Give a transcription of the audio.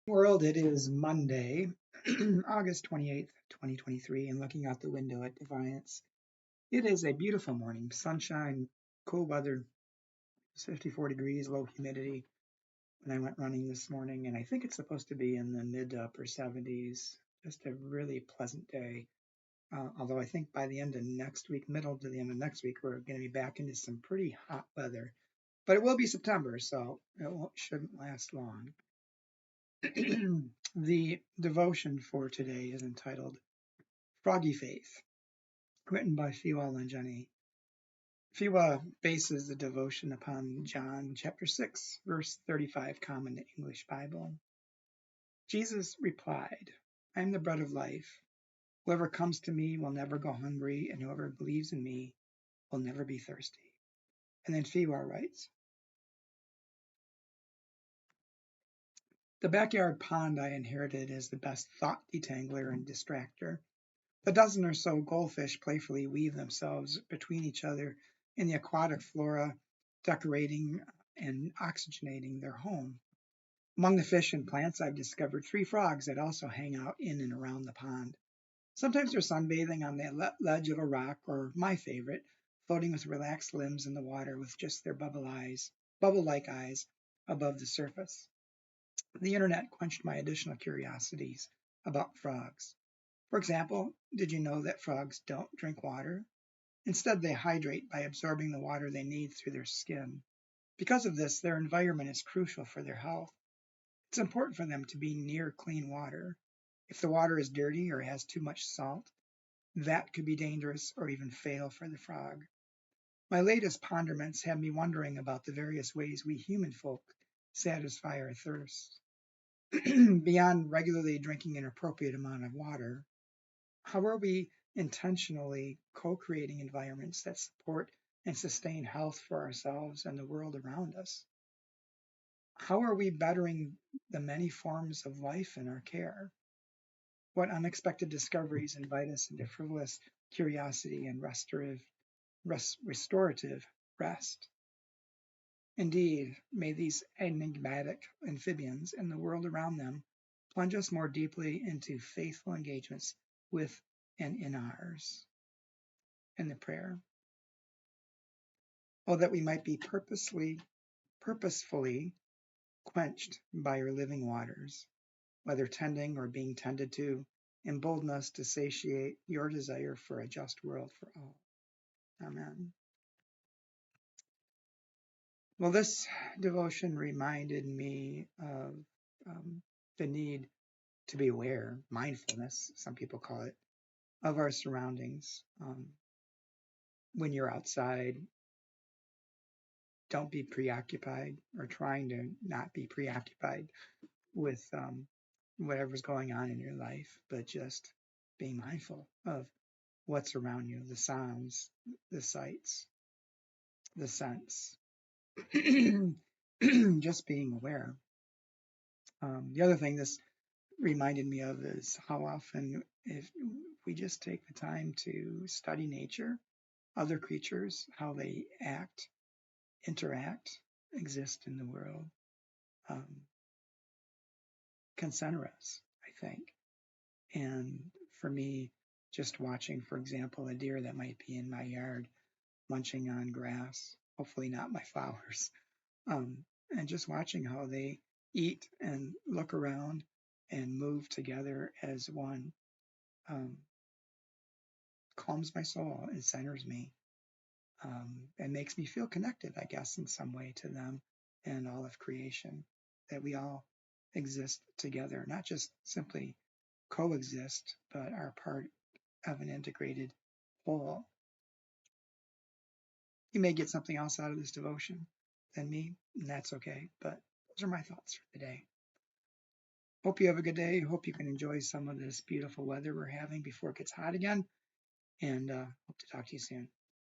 World, it is Monday, August 28th, 2023, and looking out the window at Defiance. It is a beautiful morning, sunshine, cool weather, it's 54 degrees, low humidity when I went running this morning, and I think it's supposed to be in the mid to upper 70s. Just a really pleasant day. Although I think by the end of next week, middle to the end of next week, we're going to be back into some pretty hot weather. But it will be September, so shouldn't last long. The devotion for today is entitled Froggy Faith, written by Fiwa Lanjani. Fiwa bases the devotion upon John chapter 6, verse 35, Common English Bible. Jesus replied, I am the bread of life. Whoever comes to me will never go hungry, and whoever believes in me will never be thirsty. And then Fiwa writes, the backyard pond I inherited is the best thought detangler and distractor. A dozen or so goldfish playfully weave themselves between each other in the aquatic flora, decorating and oxygenating their home. Among the fish and plants, I've discovered 3 frogs that also hang out in and around the pond. Sometimes they're sunbathing on the ledge of a rock, or my favorite, floating with relaxed limbs in the water with just their bubble-like eyes above the surface. The internet quenched my additional curiosities about frogs. For example, did you know that frogs don't drink water? Instead, they hydrate by absorbing the water they need through their skin. Because of this, their environment is crucial for their health. It's important for them to be near clean water. If the water is dirty or has too much salt, that could be dangerous or even fatal for the frog. My latest ponderments have me wondering about the various ways we human folk satisfy our thirst. Beyond regularly drinking an appropriate amount of water, how are we intentionally co-creating environments that support and sustain health for ourselves and the world around us? How are we bettering the many forms of life in our care? What unexpected discoveries invite us into frivolous curiosity and restorative rest? Indeed, may these enigmatic amphibians and the world around them plunge us more deeply into faithful engagements with and in ours. And the prayer. Oh, that we might be purposefully quenched by your living waters, whether tending or being tended to, embolden us to satiate your desire for a just world for all. Amen. Well, this devotion reminded me of the need to be aware, mindfulness, some people call it, of our surroundings. When you're outside, don't be preoccupied, or trying to not be preoccupied with whatever's going on in your life, but just being mindful of what's around you, the sounds, the sights, the scents, just being aware. The other thing this reminded me of is how often, if we just take the time to study nature, other creatures, how they act, interact, exist in the world, can center us, I think. And for me, just watching, for example, a deer that might be in my yard munching on grass, hopefully not my flowers, and just watching how they eat and look around and move together as one, calms my soul and centers me, and makes me feel connected, I guess, in some way to them and all of creation, that we all exist together, not just simply coexist, but are part of an integrated whole. You may get something else out of this devotion than me, and that's okay, but those are my thoughts for the day. Hope you have a good day. Hope you can enjoy some of this beautiful weather we're having before it gets hot again, and hope to talk to you soon.